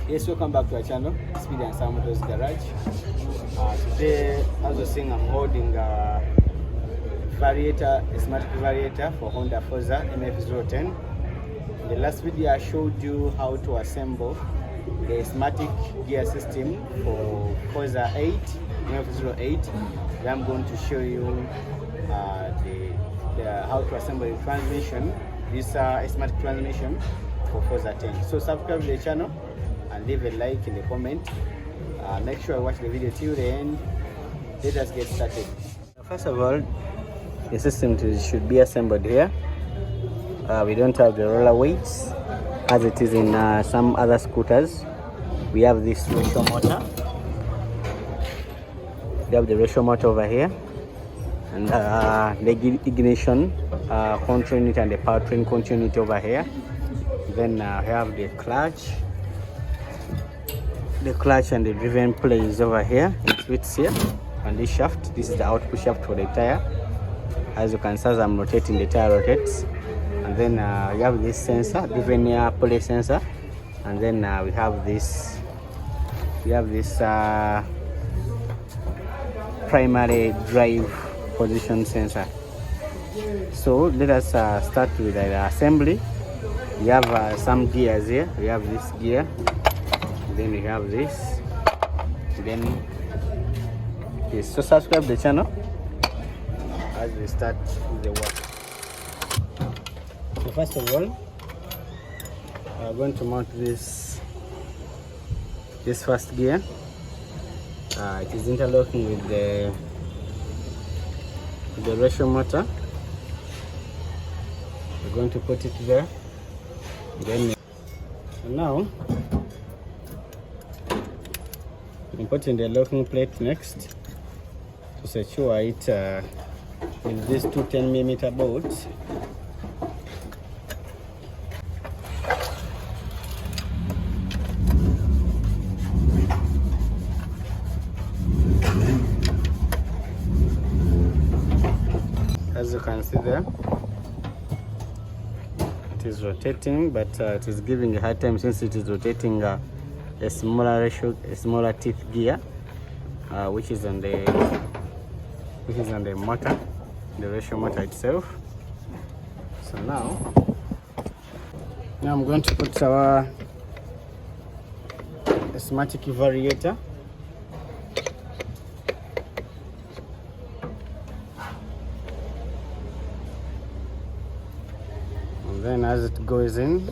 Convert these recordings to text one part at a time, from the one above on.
Yes, welcome back to our channel, Speed and Sound Motors Garage. Today, as I was saying, I'm holding a Variator, S-Matic Variator for Honda Forza MF10. In the last video, I showed you how to assemble the S-Matic gear system for Forza 8, MF08. Then I'm going to show you how to assemble the transmission, this S-Matic transmission for Forza 10. So subscribe to the channel and leave a like in the comment. Make sure you watch the video till the end. Let us get started. First of all, the system should be assembled here. We don't have the roller weights as it is in some other scooters. We have this ratio motor. We have the ratio motor over here, and the ignition control unit and the powertrain control unit over here. Then we have the clutch. The clutch and the driven plates over here. It fits here on this shaft. This is the output shaft for the tire. As you can see, as I'm rotating, the tire rotates. And then we have this sensor, driven pulley sensor. And then we have this. We have this primary drive position sensor. So let us start with the assembly. We have some gears here. We have this gear. Then we have this. Then yes, so subscribe to the channel as we start the work. So first of all, we are going to mount this first gear. It is interlocking with the ratio motor. We're going to put it there. Then now I'm putting the locking plate next to secure it with these two 10mm bolts. As you can see there, it is rotating, but it is giving a hard time since it is rotating a smaller teeth gear, which is on the motor, the ratio motor itself. So now I'm going to put our S-Matic Variator. And then as it goes in,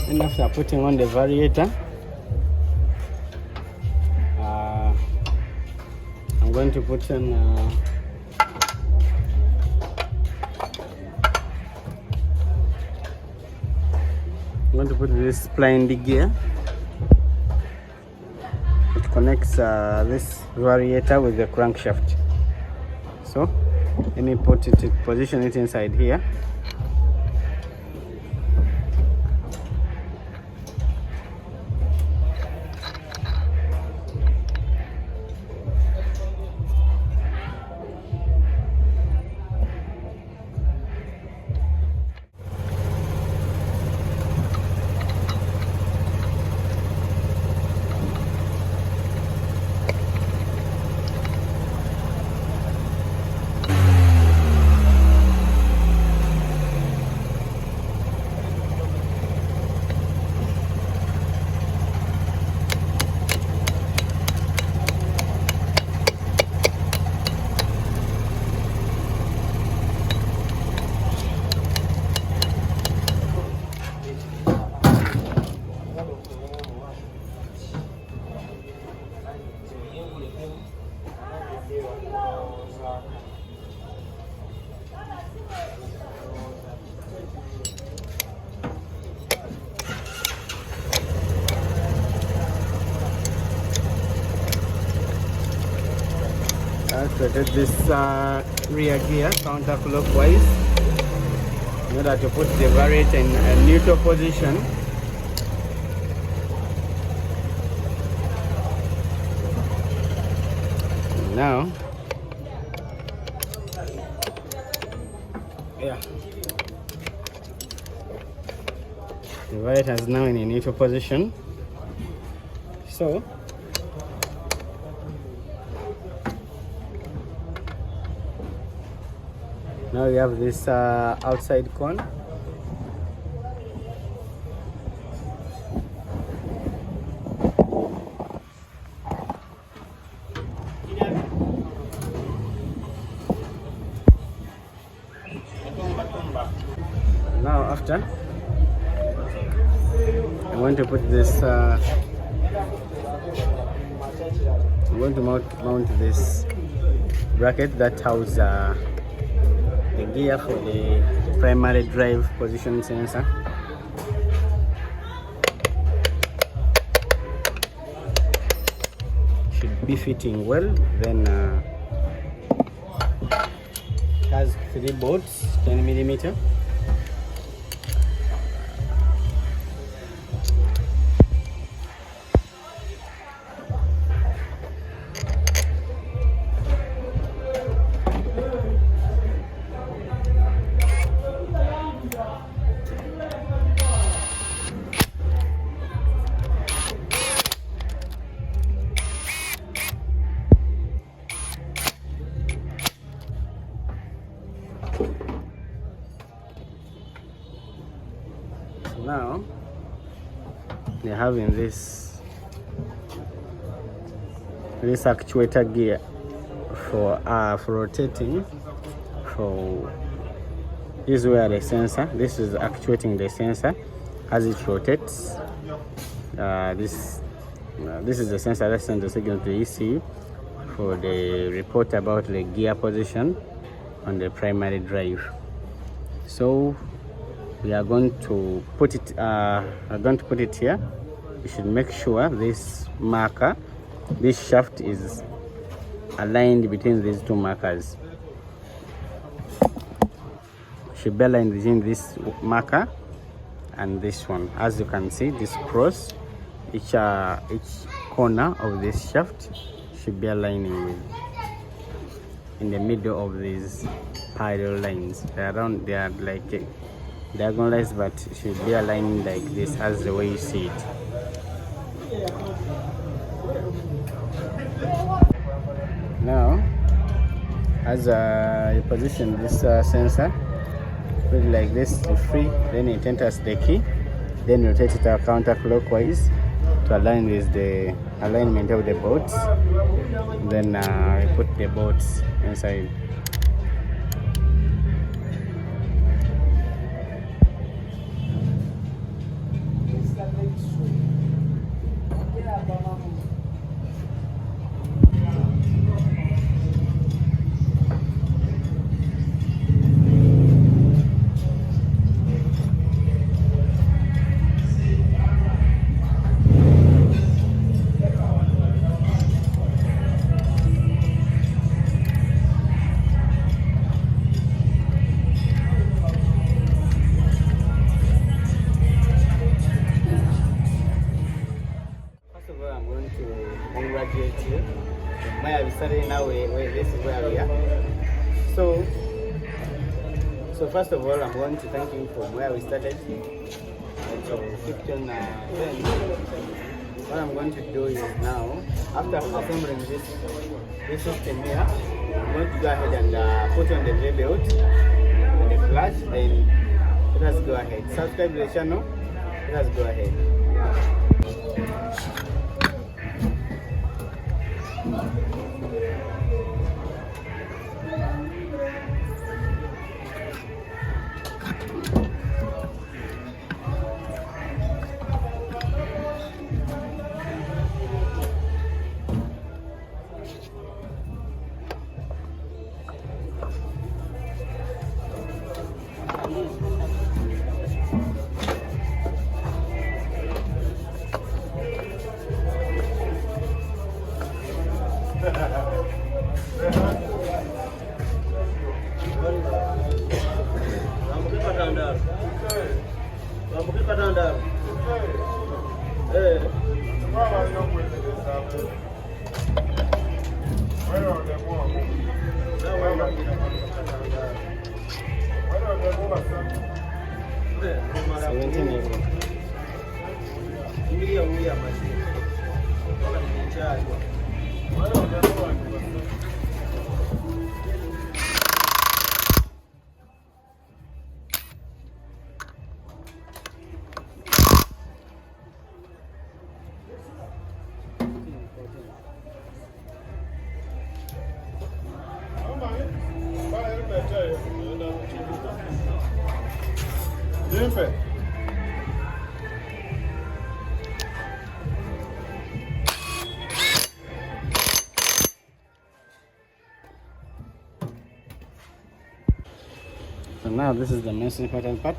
and after putting on the variator, I'm going to put in I'm going to put this blind gear. It connects this variator with the crankshaft. So let me position it inside here. rotate this rear gear counterclockwise in order to put the variator in a neutral position. Now, the variator is now in a neutral position. So now we have this outside cone. Now after, I'm going to put this I'm going to mount this bracket that houses the gear for the primary drive position sensor. Should be fitting well. Then it has 3 bolts, 10mm. Now they're having this actuator gear for rotating. For this is where the sensor, this is actuating the sensor as it rotates. This is the sensor that sends the signal to the ECU for the report about the gear position on the primary drive. So we are going to put it here. We should make sure this marker, this shaft, is aligned between these 2 markers. Should be aligned between this marker and this one. As you can see, this cross, each corner of this shaft should be aligning with in the middle of these parallel lines. They are like diagonalized, but should be aligning like this, as the way you see it. Now, as you position this sensor, put it like this to free, then it enters the key, then rotate it counterclockwise to align with the alignment of the bolts. Then we put the bolts inside. Where we started now, where this is where we are. So first of all, I'm going to thank you from where we started. So 15 then what I'm going to do is now, after assembling this system here, I'm going to go ahead and put on the V belt and the clutch. Then let us go ahead. Subscribe to the channel. Let us go ahead. So now this is the most important part.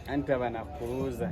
Antu wanapuuza.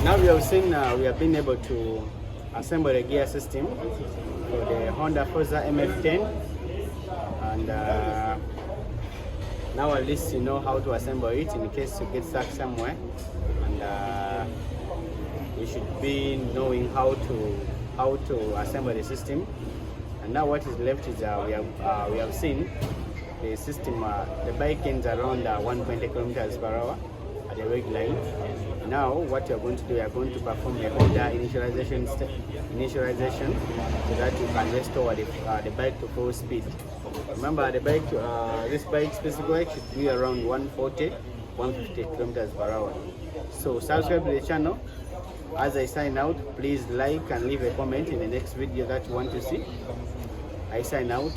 Now we have seen we have been able to assemble a gear system for the Honda Forza MF10, and now at least you know how to assemble it in case you get stuck somewhere, and you should be knowing how to assemble the system. And now what is left is we have seen the system. The bike ends around 120 kilometers per hour at the wake line. Now what you're going to do, you're going to perform a Honda initialization so that you can restore the bike to full speed. Remember, the bike, this bike specifically should be around 140-150 kilometers per hour. So subscribe to the channel. As I sign out, please like and leave a comment in the next video that you want to see. I sign out.